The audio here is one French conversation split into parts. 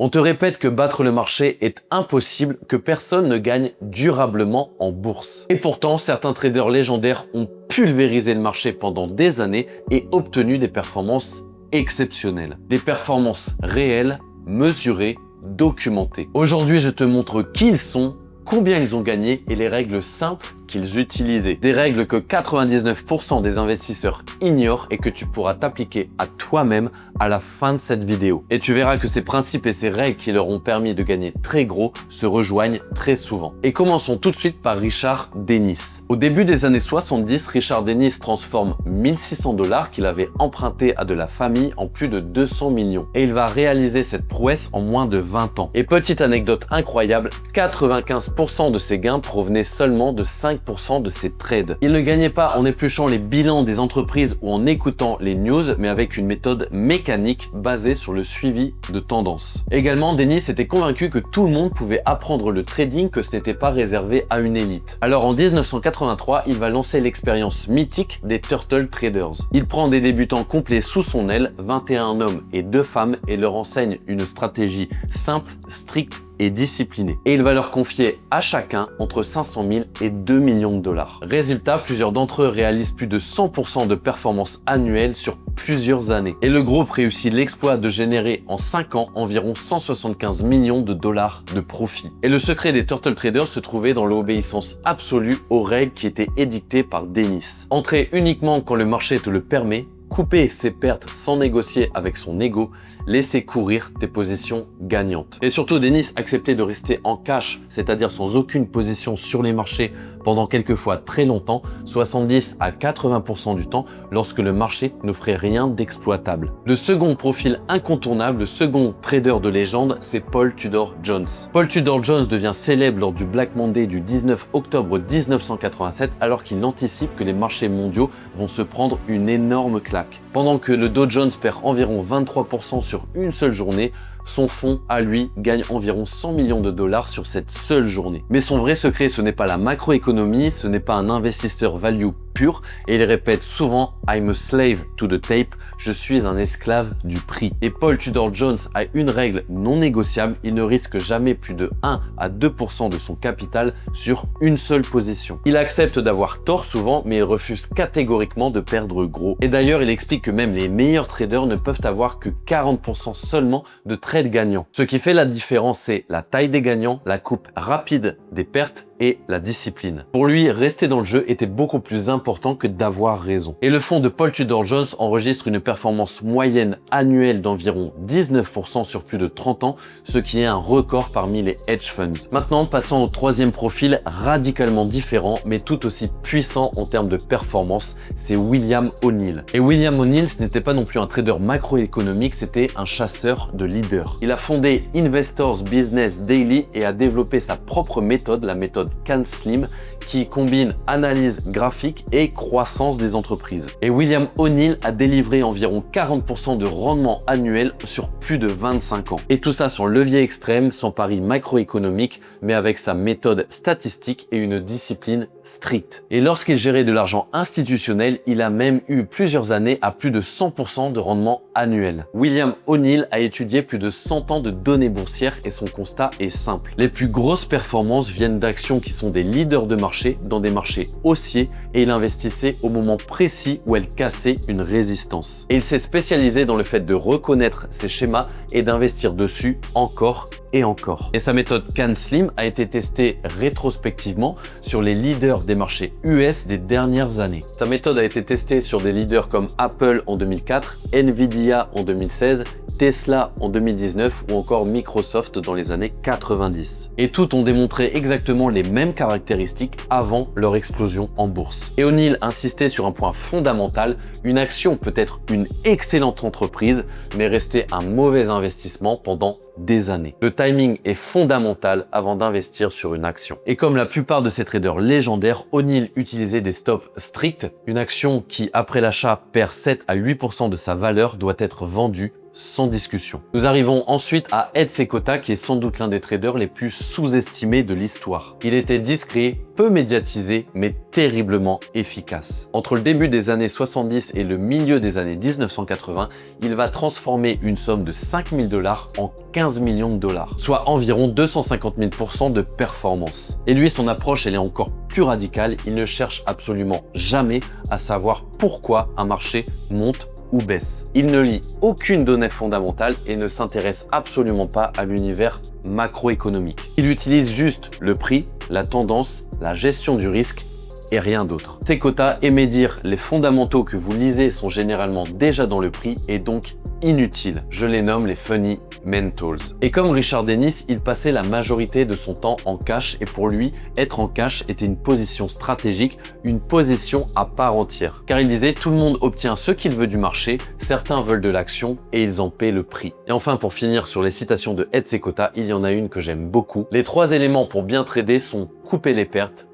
On te répète que battre le marché est impossible, que personne ne gagne durablement en bourse. Et pourtant, certains traders légendaires ont pulvérisé le marché pendant des années et obtenu des performances exceptionnelles. Des performances réelles, mesurées, documentées. Aujourd'hui, je te montre qui ils sont, combien ils ont gagné et les règles simples qu'ils utilisaient. Des règles que 99% des investisseurs ignorent et que tu pourras t'appliquer à toi-même à la fin de cette vidéo. Et tu verras que ces principes et ces règles qui leur ont permis de gagner très gros se rejoignent très souvent. Et commençons tout de suite par Richard Dennis. Au début des années 70, Richard Dennis transforme 1600 $ qu'il avait empruntés à de la famille en plus de 200 millions. Et il va réaliser cette prouesse en moins de 20 ans. Et petite anecdote incroyable, 95% de ses gains provenaient seulement de 5% de ses trades. Il ne gagnait pas en épluchant les bilans des entreprises ou en écoutant les news, mais avec une méthode mécanique basée sur le suivi de tendances. Également, Dennis était convaincu que tout le monde pouvait apprendre le trading, que ce n'était pas réservé à une élite. Alors en 1983, il va lancer l'expérience mythique des Turtle Traders. Il prend des débutants complets sous son aile, 21 hommes et 2 femmes, et leur enseigne une stratégie simple, stricte et disciplinée. Et il va leur confier à chacun entre 500 000 et 2 millions de dollars. Résultat, plusieurs d'entre eux réalisent plus de 100% de performance annuelle sur plusieurs années. Et le groupe réussit l'exploit de générer en 5 ans environ 175 millions de dollars de profit. Et le secret des Turtle Traders se trouvait dans l'obéissance absolue aux règles qui étaient édictées par Dennis. Entrer uniquement quand le marché te le permet, couper ses pertes sans négocier avec son ego, laisser courir tes positions gagnantes. Et surtout, Dennis acceptait de rester en cash, c'est-à-dire sans aucune position sur les marchés pendant quelquefois très longtemps, 70 à 80% du temps, lorsque le marché n'offrait rien d'exploitable. Le second profil incontournable, le second trader de légende, c'est Paul Tudor Jones. Paul Tudor Jones devient célèbre lors du Black Monday du 19 octobre 1987, alors qu'il anticipe que les marchés mondiaux vont se prendre une énorme claque. Pendant que le Dow Jones perd environ 23% sur une seule journée, son fonds, à lui, gagne environ 100 millions de dollars sur cette seule journée. Mais son vrai secret, ce n'est pas la macroéconomie, ce n'est pas un investisseur value pur, et il répète souvent « I'm a slave to the tape », je suis un esclave du prix. Et Paul Tudor Jones a une règle non négociable, il ne risque jamais plus de 1 à 2% de son capital sur une seule position. Il accepte d'avoir tort souvent, mais il refuse catégoriquement de perdre gros. Et d'ailleurs, il explique que même les meilleurs traders ne peuvent avoir que 40% seulement de trades gagnants. Ce qui fait la différence, c'est la taille des gagnants, la coupe rapide des pertes et la discipline. Pour lui, rester dans le jeu était beaucoup plus important que d'avoir raison. Et le fonds de Paul Tudor Jones enregistre une performance moyenne annuelle d'environ 19% sur plus de 30 ans, ce qui est un record parmi les hedge funds. Maintenant, passons au troisième profil, radicalement différent, mais tout aussi puissant en termes de performance, c'est William O'Neill. Et William O'Neill, ce n'était pas non plus un trader macroéconomique, c'était un chasseur de leaders. Il a fondé Investors Business Daily et a développé sa propre méthode, la méthode CanSlim, qui combine analyse graphique et croissance des entreprises. Et William O'Neill a délivré environ 40% de rendement annuel sur plus de 25 ans. Et tout ça sans levier extrême, sans pari macroéconomique, mais avec sa méthode statistique et une discipline stricte. Et lorsqu'il gérait de l'argent institutionnel, il a même eu plusieurs années à plus de 100% de rendement annuel. William O'Neill a étudié plus de 100 ans de données boursières et son constat est simple. Les plus grosses performances viennent d'actions qui sont des leaders de marché dans des marchés haussiers et il investissait au moment précis où elles cassaient une résistance. Et il s'est spécialisé dans le fait de reconnaître ces schémas et d'investir dessus encore et encore. Et sa méthode CanSlim a été testée rétrospectivement sur les leaders des marchés US des dernières années. Sa méthode a été testée sur des leaders comme Apple en 2004, Nvidia en 2016, Tesla en 2019 ou encore Microsoft dans les années 90. Et toutes ont démontré exactement les mêmes caractéristiques avant leur explosion en bourse. Et O'Neill insistait sur un point fondamental, une action peut être une excellente entreprise, mais rester un mauvais investissement pendant des années. Le timing est fondamental avant d'investir sur une action. Et comme la plupart de ces traders légendaires, O'Neill utilisait des stops stricts. Une action qui, après l'achat, perd 7 à 8% de sa valeur doit être vendue sans discussion. Nous arrivons ensuite à Ed Seykota, qui est sans doute l'un des traders les plus sous-estimés de l'histoire. Il était discret, peu médiatisé, mais terriblement efficace. Entre le début des années 70 et le milieu des années 1980, il va transformer une somme de 5 000 $ en 15 millions de dollars, soit environ 250 000% de performance. Et lui, son approche, elle est encore plus radicale. Il ne cherche absolument jamais à savoir pourquoi un marché monte ou baisse. Il ne lit aucune donnée fondamentale et ne s'intéresse absolument pas à l'univers macroéconomique. Il utilise juste le prix, la tendance, la gestion du risque et rien d'autre. Seykota aimait dire les fondamentaux que vous lisez sont généralement déjà dans le prix et donc inutiles. Je les nomme les fundamentals. Et comme Richard Dennis, il passait la majorité de son temps en cash et pour lui, être en cash était une position stratégique, une position à part entière. Car il disait tout le monde obtient ce qu'il veut du marché, certains veulent de l'action et ils en paient le prix. Et enfin, pour finir sur les citations de Ed Seykota, il y en a une que j'aime beaucoup. Les 3 éléments pour bien trader sont couper les pertes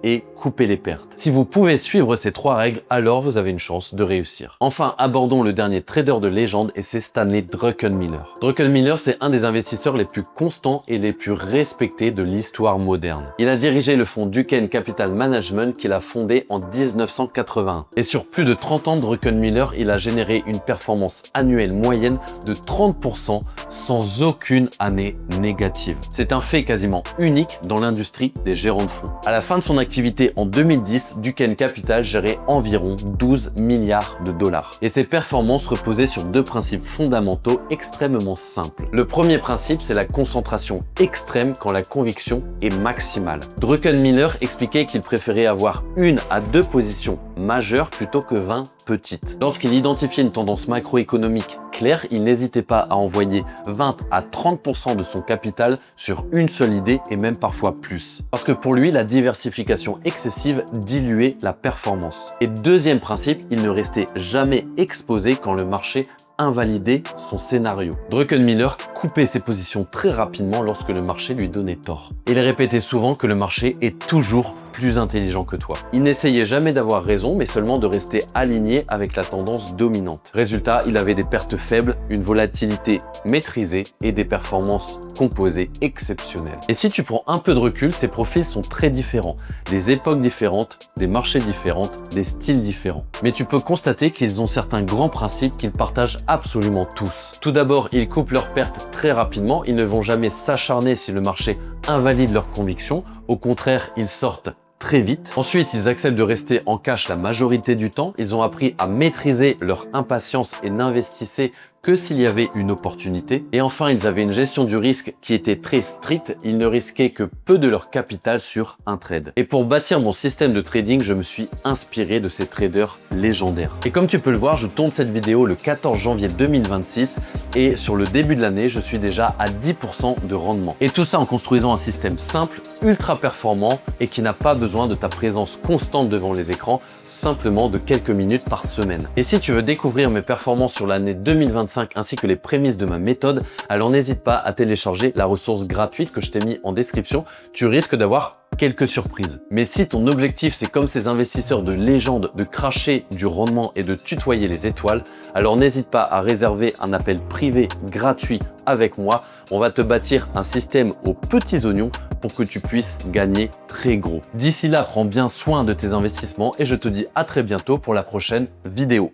et couper les pertes. Si vous pouvez suivre ces 3 règles, alors vous avez une chance de réussir. Enfin, abordons le dernier trader de légende et c'est Stanley Druckenmiller. Druckenmiller, c'est un des investisseurs les plus constants et les plus respectés de l'histoire moderne. Il a dirigé le fonds Duquesne Capital Management qu'il a fondé en 1981. Et sur plus de 30 ans, Druckenmiller, il a généré une performance annuelle moyenne de 30% sans aucune année négative. C'est un fait quasiment unique dans l'industrie des gérants de fonds. À la fin de son activité en 2010, Duquesne Capital gérait environ 12 milliards de dollars. Et ses performances reposaient sur 2 principes fondamentaux extrêmement simples. Le premier principe, c'est la concentration extrême quand la conviction est maximale. Druckenmiller expliquait qu'il préférait avoir 1 à 2 positions majeures plutôt que 20 petites. Lorsqu'il identifiait une tendance macroéconomique claire, il n'hésitait pas à envoyer 20 à 30% de son capital sur une seule idée et même parfois plus. Parce que pour lui, la diversification excessive diluait la performance. Et deuxième principe, il ne restait jamais exposé quand le marché invalider son scénario. Druckenmiller coupait ses positions très rapidement lorsque le marché lui donnait tort. Il répétait souvent que le marché est toujours plus intelligent que toi. Il n'essayait jamais d'avoir raison, mais seulement de rester aligné avec la tendance dominante. Résultat, il avait des pertes faibles, une volatilité maîtrisée et des performances composées exceptionnelles. Et si tu prends un peu de recul, ces profils sont très différents. Des époques différentes, des marchés différents, des styles différents. Mais tu peux constater qu'ils ont certains grands principes qu'ils partagent absolument tous. Tout d'abord, ils coupent leurs pertes très rapidement. Ils ne vont jamais s'acharner si le marché invalide leurs convictions. Au contraire, ils sortent très vite. Ensuite, ils acceptent de rester en cash la majorité du temps. Ils ont appris à maîtriser leur impatience et n'investissaient que s'il y avait une opportunité. Et enfin, ils avaient une gestion du risque qui était très stricte. Ils ne risquaient que peu de leur capital sur un trade. Et pour bâtir mon système de trading, je me suis inspiré de ces traders légendaires. Et comme tu peux le voir, je tourne cette vidéo le 14 janvier 2026 et sur le début de l'année, je suis déjà à 10% de rendement. Et tout ça en construisant un système simple, ultra performant et qui n'a pas besoin de ta présence constante devant les écrans, simplement de quelques minutes par semaine. Et si tu veux découvrir mes performances sur l'année 2025 ainsi que les prémices de ma méthode, alors n'hésite pas à télécharger la ressource gratuite que je t'ai mis en description. Tu risques d'avoir quelques surprises. Mais si ton objectif c'est comme ces investisseurs de légende de cracher du rendement et de tutoyer les étoiles, alors n'hésite pas à réserver un appel privé gratuit avec moi. On va te bâtir un système aux petits oignons pour que tu puisses gagner très gros. D'ici là, prends bien soin de tes investissements et je te dis à très bientôt pour la prochaine vidéo.